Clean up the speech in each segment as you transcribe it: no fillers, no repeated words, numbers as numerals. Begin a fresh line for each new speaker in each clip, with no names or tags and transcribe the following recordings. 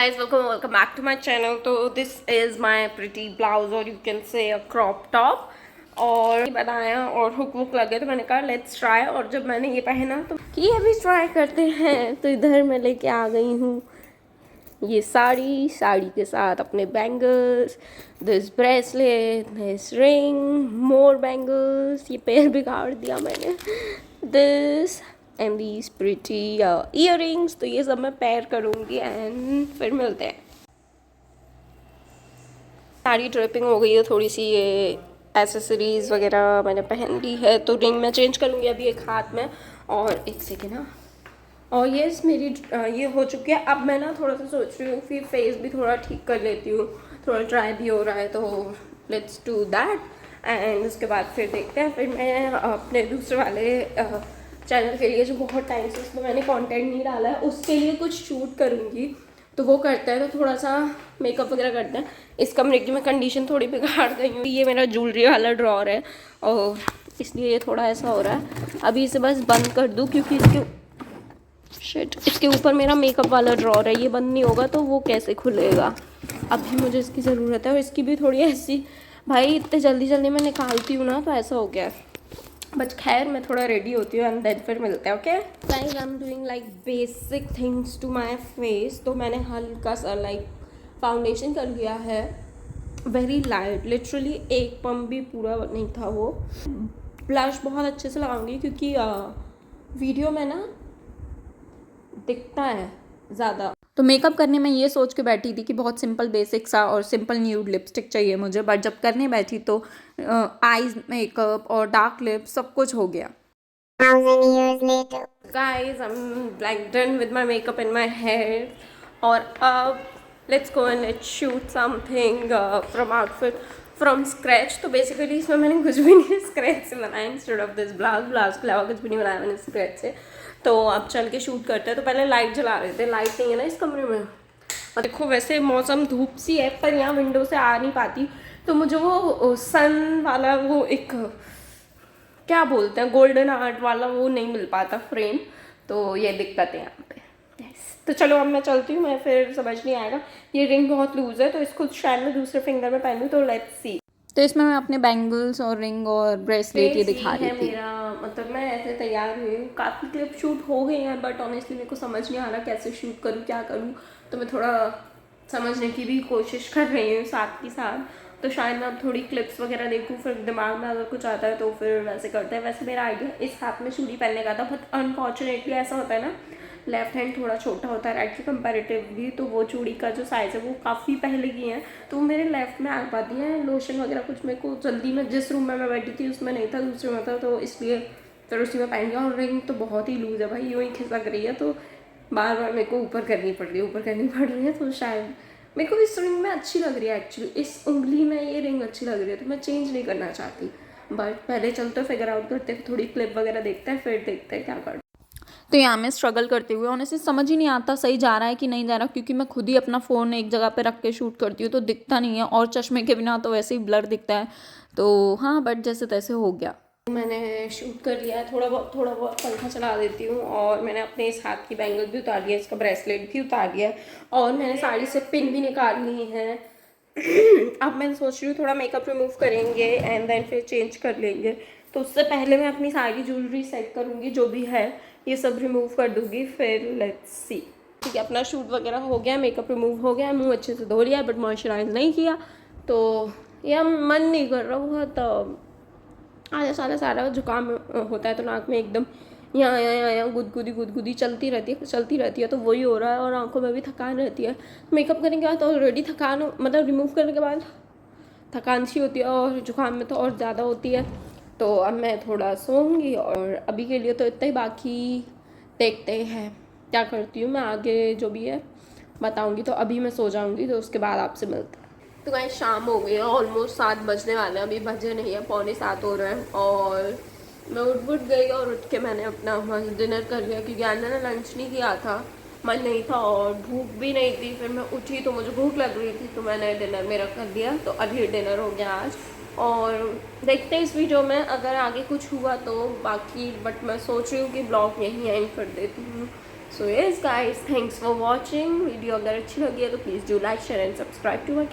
Guys, welcome back to my channel. So this is my pretty blouse or you can say a crop top और बनाया और hook वुक लगे तो मैंने कहा लेट्स ट्राई। और जब मैंने ये पहना तो कि अभी ट्राई करते हैं। तो इधर मैं लेके आ गई हूँ ये साड़ी के साथ अपने bangles, this bracelet, this ring, more bangles, ये पैर बिगाड़ दिया मैंने, this and these pretty earrings. तो ये सब मैं पेयर करूँगी एंड फिर मिलते हैं। साड़ी ड्रिपिंग हो गई है थोड़ी सी, ये एसेसरीज़ वगैरह मैंने पहन ली है तो रिंग मैं चेंज करूँगी अभी एक हाथ में। और एक सेकेंड ना, और ये मेरी ये हो चुकी है। अब मैं ना थोड़ा सा सोच रही हूँ फिर फेस भी थोड़ा ठीक कर लेती हूँ, थोड़ा ड्राई भी हो रहा है तो लेट्स डू दैट। एंड उसके बाद फिर देखते हैं। फिर मैं अपने दूसरे वाले चैनल के लिए जो बहुत टाइम से उसमें मैंने कंटेंट नहीं डाला है उसके लिए कुछ शूट करूँगी। तो वो करते हैं तो थोड़ा सा मेकअप वगैरह करते हैं। इस कमरे की मैं कंडीशन थोड़ी बिगाड़ गई हूँ। ये मेरा ज्वेलरी वाला ड्रॉर है और इसलिए ये थोड़ा ऐसा हो रहा है। अभी इसे बस बंद कर दूँ क्योंकि इसके ऊपर मेरा मेकअप वाला ड्रॉर है, ये बंद नहीं होगा तो वो कैसे खुलेगा। अभी मुझे इसकी ज़रूरत है और इसकी भी थोड़ी ऐसी, भाई इतने जल्दी जल्दी मैं निकालती हूँ ना तो ऐसा हो गया है। बट खैर मैं थोड़ा रेडी होती हूँ एंड देन फिर मिलते हैं। Okay guys, I am doing like basic things to my face. तो मैंने हल्का सा लाइक फाउंडेशन कर लिया है, वेरी लाइट, लिटरली एक पम्प भी पूरा नहीं था वो। ब्लश बहुत अच्छे से लगाऊंगी क्योंकि वीडियो में ना दिखता है ज़्यादा।
तो मेकअप करने में ये सोच के बैठी थी कि बहुत सिंपल बेसिक सा और सिंपल न्यूड लिपस्टिक चाहिए मुझे, बट जब करने बैठी तो आईज मेकअप और डार्क लिप्स सब कुछ हो गया।
Guys, I'm like done with my makeup and my hair. और अब let's go and let's shoot something from outfit from scratch. तो basically इसमें मैंने कुछ भी नहीं स्क्रैच से बनाया instead of this ब्लाउज के अलावा कुछ भी नहीं बनाया मैंने स्क्रैच से। तो अब चल के शूट करते हैं। तो पहले लाइट जला रहे थे, लाइट नहीं है ना इस कमरे में। और देखो वैसे मौसम धूप सी है पर यहाँ विंडो से आ नहीं पाती तो मुझे वो सन वाला वो एक क्या बोलते हैं गोल्डन आर्ट वाला वो नहीं मिल पाता फ्रेम। तो ये दिक्कत है यहाँ पे। यस, तो चलो अब मैं चलती हूँ, मैं फिर समझ नहीं आएगा। ये रिंग बहुत लूज है तो इसको शायद मैं दूसरे फिंगर में पहनूँ। तो लेट्स सी।
तो इसमें मैं अपने बैंगल्स और रिंग और ब्रेसलेट ये दिखा रही थी।
मेरा मतलब मैं ऐसे तैयार हुई हूँ, काफ़ी क्लिप शूट हो गए हैं बट ऑनेस्टली मेरे को समझ नहीं आ रहा कैसे शूट करूँ, क्या करूँ। तो मैं थोड़ा समझने की भी कोशिश कर रही हूँ साथ ही साथ। तो शायद मैं अब थोड़ी क्लिप्स वगैरह देखूँ, फिर दिमाग में अगर कुछ आता है तो फिर वैसे करते हैं। वैसे मेरा आइडिया इस हाथ में चूड़ी पहनने का था बट अनफॉर्चुनेटली ऐसा होता है ना, लेफ्ट हैंड थोड़ा छोटा होता है राइट के कंपैरेटिवली। तो वो चूड़ी का जो साइज़ है वो काफ़ी पहले की है तो वो मेरे लेफ्ट में आ पाती है। लोशन वगैरह कुछ मेरे को जल्दी में, जिस रूम में मैं बैठी थी उसमें नहीं था, दूसरे में था, तो इसलिए फिर उसी में पहन लिया। और रिंग तो बहुत ही लूज़ है भाई, यूँ ही खिसक रही है तो बार बार मेरे को ऊपर करनी पड़ रही है। तो शायद मेरे को इस रिंग में अच्छी लग रही है, एक्चुअली इस उंगली में ये रिंग अच्छी लग रही है तो मैं चेंज नहीं करना चाहती। बट पहले चलते फिगर आउट करते हैं, थोड़ी क्लिप वगैरह देखते हैं फिर देखते हैं क्या करते हैं।
तो यहाँ मैं स्ट्रगल करते हुए ऑनेस्टली समझ ही नहीं आता सही जा रहा है कि नहीं जा रहा, क्योंकि मैं खुद ही अपना फ़ोन एक जगह पे रख के शूट करती हूँ तो दिखता नहीं है और चश्मे के बिना तो वैसे ही ब्लर दिखता है। तो हाँ, बट जैसे तैसे हो गया।
मैंने शूट कर लिया है, थोड़ा बहुत पंखा चला देती हूँ। और मैंने अपने इस हाथ की बैंगल भी उतार लिया, इसका ब्रेसलेट भी उतार लिया और मैंने साड़ी से पिन भी निकाल ली है। अब मैं सोच रही हूँ थोड़ा मेकअप रिमूव करेंगे एंड देन फिर चेंज कर लेंगे। तो उससे पहले मैं अपनी सारी ज्वेलरी सेट करूँगी, जो भी है ये सब रिमूव कर दूँगी फिर लेट्स सी। ठीक है, अपना शूट वगैरह हो गया, मेकअप रिमूव हो गया, मुँह अच्छे से धो लिया बट मॉइस्चराइज नहीं किया। तो यह मन नहीं कर रहा बहुत, आधा सारा जुकाम होता है तो नाक में एकदम यहाँ गुदगुदी चलती रहती है तो वही हो रहा है। और आंखों में भी थकान रहती है। मेकअप करने के बाद तो ऑलरेडी थकान, मतलब रिमूव करने के बाद थकान सी होती है और जुकाम में तो और ज़्यादा होती है। तो अब मैं थोड़ा सोऊंगी और अभी के लिए तो इतना ही, बाकी देखते हैं क्या करती हूँ मैं, आगे जो भी है बताऊँगी। तो अभी मैं सो जाऊँगी तो उसके बाद आपसे मिलते हैं। तो गाइस शाम हो गई है, ऑलमोस्ट 7 बजने वाले हैं, अभी बजे नहीं है, 6:45 हो रहे हैं। और मैं उठ गई और उठ के मैंने अपना मस्त डिनर कर लिया क्योंकि आज मैंने लंच नहीं किया था, मन नहीं था और भूख भी नहीं थी। फिर मैं उठी तो मुझे भूख लग रही थी तो मैंने डिनर मेरा कर लिया। तो अभी डिनर हो गया आज और देखते हैं इस वीडियो में अगर आगे कुछ हुआ तो बाकी, बट मैं सोच रही हूँ कि ब्लॉग यहीं एंड कर देती हूँ so yes guys, thanks for watching. Video अगर अच्छी लगी है तो please do like share and subscribe to my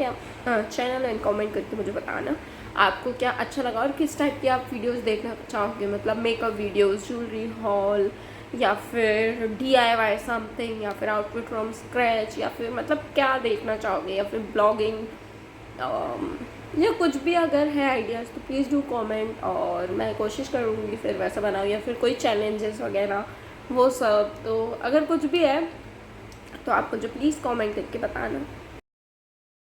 channel and comment करके मुझे बताना आपको क्या अच्छा लगा और किस टाइप की आप वीडियोस देखना चाहोगे, मतलब मेकअप वीडियोस, ज्वेलरी हॉल, या फिर DIY समथिंग, या फिर आउटफिट फ्रॉम स्क्रैच, या फिर मतलब क्या देखना चाहोगे, या फिर ब्लॉगिंग, या कुछ भी अगर है आइडियाज़ तो प्लीज़ डू कमेंट और मैं कोशिश करूँगी फिर वैसा बनाऊँ, या फिर कोई चैलेंजेस वगैरह वो सब। तो अगर कुछ भी है तो आप मुझे प्लीज़ कमेंट करके बताना।